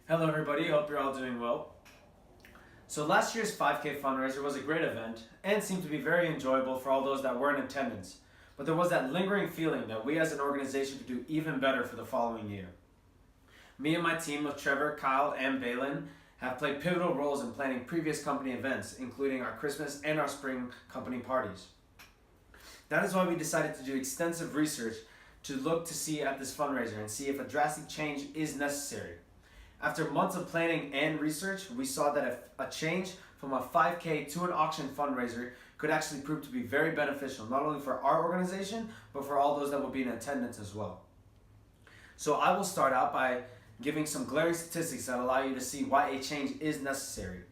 Hello everybody, hope you're all doing well. So last year's 5K fundraiser was a great event and seemed to be very enjoyable for all those that were in attendance. But there was that lingering feeling that we as an organization could do even better for the following year. Me and my team of Trevor, Kyle, and Balin have played pivotal roles in planning previous company events, including our Christmas and our spring company parties. That is why we decided to do extensive research to look to see at this fundraiser and see if a drastic change is necessary. After months of planning and research, we saw that a change from a 5K to an auction fundraiser could actually prove to be very beneficial, not only for our organization, but for all those that will be in attendance as well. So I will start out by giving some glaring statistics that allow you to see why a change is necessary.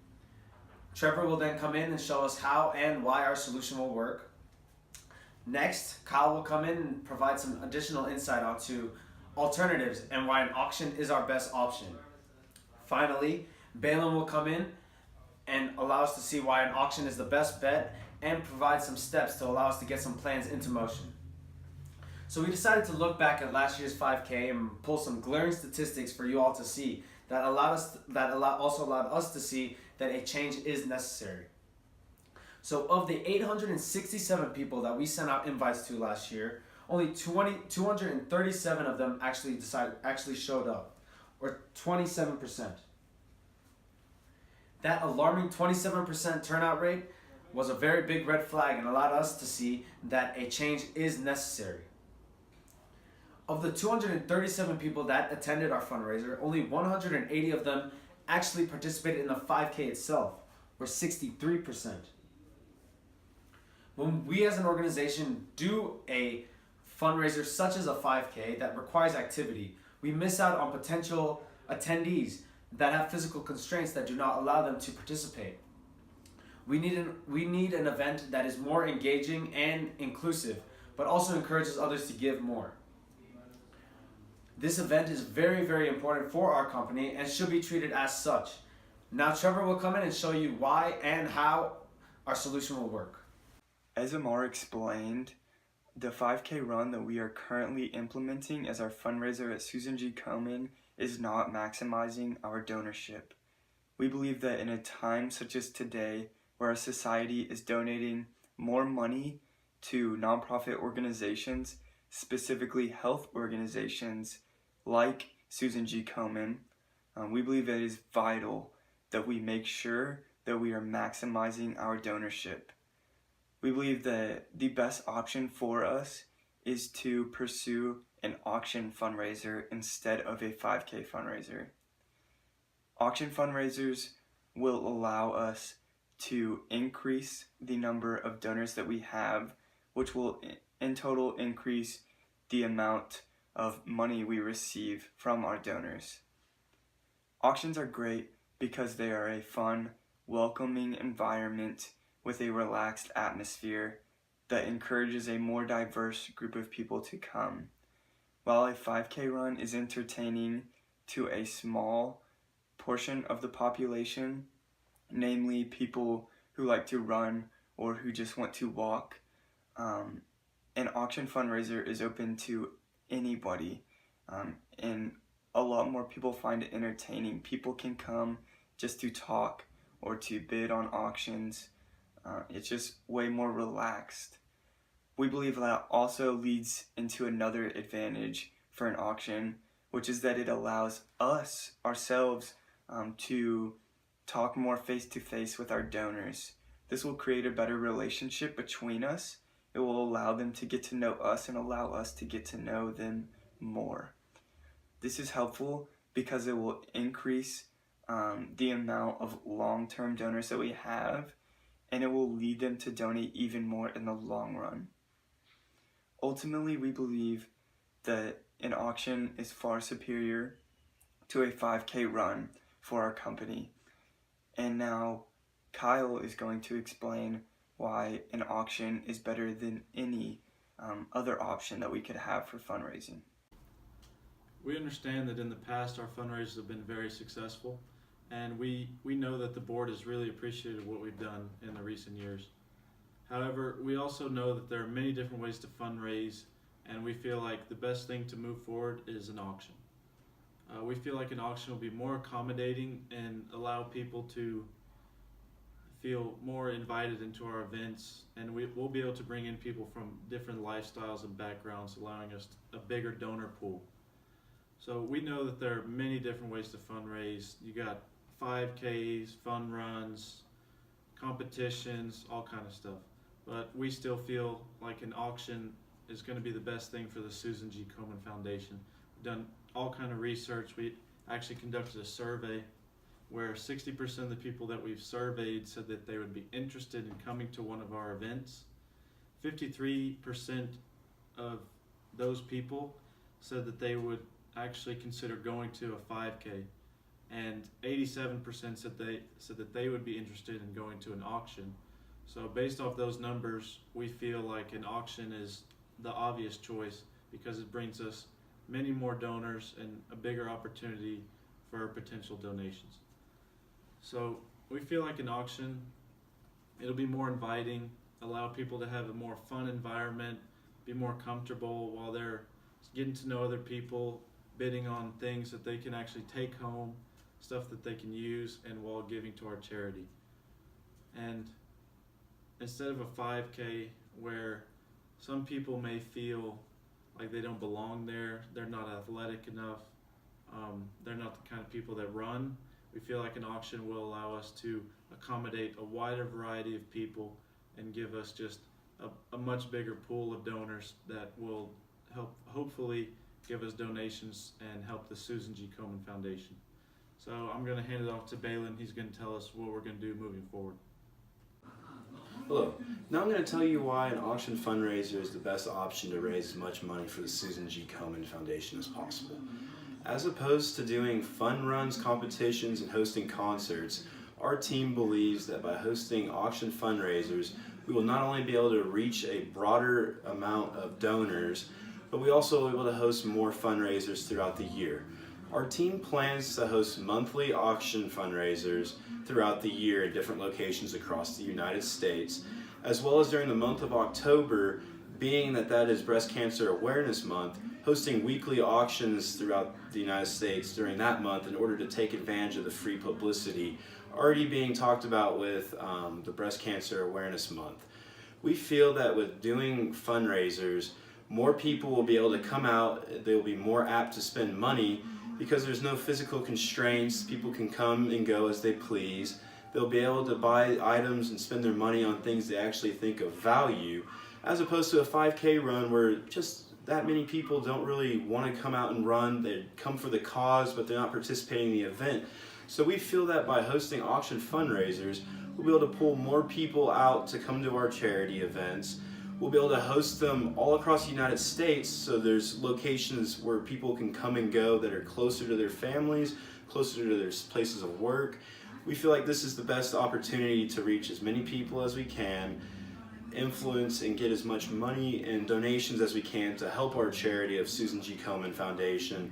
Trevor will then come in and show us how and why our solution will work. Next, Kyle will come in and provide some additional insight onto alternatives and why an auction is our best option. Finally, Balin will come in and allow us to see why an auction is the best bet and provide some steps to allow us to get some plans into motion. So we decided to look back at last year's 5K and pull some glaring statistics for you all to see that also allowed us to see that a change is necessary. So of the 867 people that we sent out invites to last year, only 237 of them actually showed up, or 27%. That alarming 27% turnout rate was a very big red flag and allowed us to see that a change is necessary. Of the 237 people that attended our fundraiser, only 180 of them actually participated in the 5K itself, or 63%. When we as an organization do a fundraiser such as a 5K that requires activity, we miss out on potential attendees that have physical constraints that do not allow them to participate. We need an event that is more engaging and inclusive, but also encourages others to give more. This event is very, very important for our company and should be treated as such. Now Trevor will come in and show you why and how our solution will work. As Amar explained, the 5K run that we are currently implementing as our fundraiser at Susan G. Komen is not maximizing our donorship. We believe that in a time such as today, where our society is donating more money to nonprofit organizations, specifically health organizations like Susan G. Komen, we believe it is vital that we make sure that we are maximizing our donorship. We believe that the best option for us is to pursue an auction fundraiser instead of a 5K fundraiser. Auction fundraisers will allow us to increase the number of donors that we have, which will in total increase the amount of money we receive from our donors. Auctions are great because they are a fun, welcoming environment with a relaxed atmosphere that encourages a more diverse group of people to come. While a 5K run is entertaining to a small portion of the population, namely people who like to run or who just want to walk, an auction fundraiser is open to anybody, and a lot more people find it entertaining. People can come just to talk or to bid on auctions. It's just way more relaxed. We believe that also leads into another advantage for an auction, which is that it allows us, ourselves, to talk more face-to-face with our donors. This will create a better relationship between us. It will allow them to get to know us and allow us to get to know them more. This is helpful because it will increase the amount of long-term donors that we have, and it will lead them to donate even more in the long run. Ultimately, we believe that an auction is far superior to a 5K run for our company. And now Kyle is going to explain why an auction is better than any other option that we could have for fundraising. We understand that in the past our fundraisers have been very successful, and we know that the board has really appreciated what we've done in the recent years. However, we also know that there are many different ways to fundraise, and we feel like the best thing to move forward is an auction. We feel like an auction will be more accommodating and allow people to feel more invited into our events, and we'll be able to bring in people from different lifestyles and backgrounds, allowing us a bigger donor pool. So we know that there are many different ways to fundraise. You got 5Ks, fun runs, competitions, all kind of stuff. But we still feel like an auction is going to be the best thing for the Susan G. Komen Foundation. We've done all kind of research. We actually conducted a survey where 60% of the people that we've surveyed said that they would be interested in coming to one of our events. 53% of those people said that they would actually consider going to a 5K, and 87% said that they would be interested in going to an auction. So based off those numbers, we feel like an auction is the obvious choice because it brings us many more donors and a bigger opportunity for potential donations. So we feel like an auction, it'll be more inviting, allow people to have a more fun environment, be more comfortable while they're getting to know other people, bidding on things that they can actually take home, stuff that they can use, and while giving to our charity. And instead of a 5K where some people may feel like they don't belong there, they're not athletic enough, they're not the kind of people that run, we feel like an auction will allow us to accommodate a wider variety of people and give us just a much bigger pool of donors that will help hopefully give us donations and help the Susan G. Komen Foundation. So I'm going to hand it off to Balin. He's going to tell us what we're going to do moving forward. Hello. Now I'm going to tell you why an auction fundraiser is the best option to raise as much money for the Susan G. Komen Foundation as possible. As opposed to doing fun runs, competitions, and hosting concerts, our team believes that by hosting auction fundraisers, we will not only be able to reach a broader amount of donors, but we also will be able to host more fundraisers throughout the year. Our team plans to host monthly auction fundraisers throughout the year at different locations across the United States, as well as during the month of October, being that is Breast Cancer Awareness Month, hosting weekly auctions throughout the United States during that month in order to take advantage of the free publicity already being talked about with the Breast Cancer Awareness Month. We feel that with doing fundraisers, more people will be able to come out, they will be more apt to spend money because there's no physical constraints, people can come and go as they please. They'll be able to buy items and spend their money on things they actually think of value, as opposed to a 5K run where just that many people don't really want to come out and run. They come for the cause, but they're not participating in the event. So we feel that by hosting auction fundraisers, we'll be able to pull more people out to come to our charity events. We'll be able to host them all across the United States, so there's locations where people can come and go that are closer to their families, closer to their places of work. We feel like this is the best opportunity to reach as many people as we can, influence and get as much money and donations as we can to help our charity of Susan G. Komen Foundation,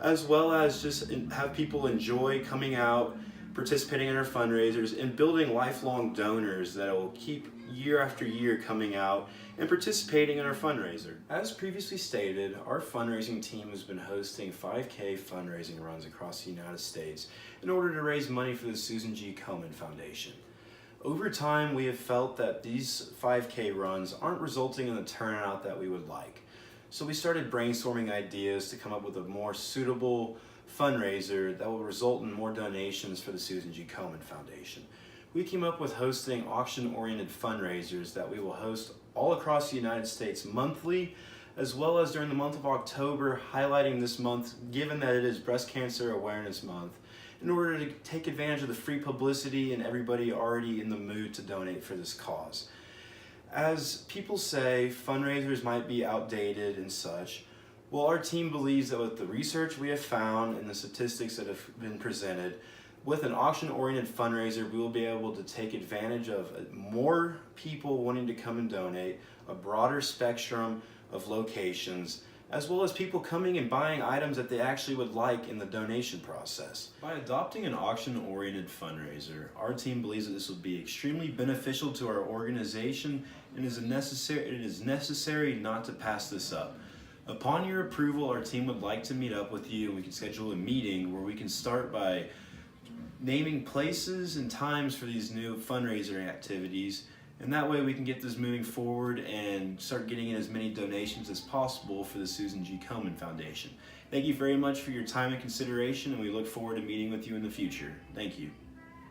as well as just have people enjoy coming out, participating in our fundraisers, and building lifelong donors that will keep year after year coming out and participating in our fundraiser. As previously stated, our fundraising team has been hosting 5K fundraising runs across the United States in order to raise money for the Susan G. Komen Foundation. Over time, we have felt that these 5K runs aren't resulting in the turnout that we would like. So we started brainstorming ideas to come up with a more suitable fundraiser that will result in more donations for the Susan G. Komen Foundation. We came up with hosting auction-oriented fundraisers that we will host all across the United States monthly, as well as during the month of October, highlighting this month, given that it is Breast Cancer Awareness Month, in order to take advantage of the free publicity and everybody already in the mood to donate for this cause. As people say, fundraisers might be outdated and such. Well, our team believes that with the research we have found and the statistics that have been presented, with an auction-oriented fundraiser, we will be able to take advantage of more people wanting to come and donate, a broader spectrum of locations, as well as people coming and buying items that they actually would like in the donation process. By adopting an auction-oriented fundraiser, our team believes that this will be extremely beneficial to our organization and it is necessary not to pass this up. Upon your approval, our team would like to meet up with you, and we can schedule a meeting where we can start by naming places and times for these new fundraiser activities, and that way we can get this moving forward and start getting in as many donations as possible for the Susan G. Komen Foundation. Thank you very much for your time and consideration, and we look forward to meeting with you in the future. Thank you.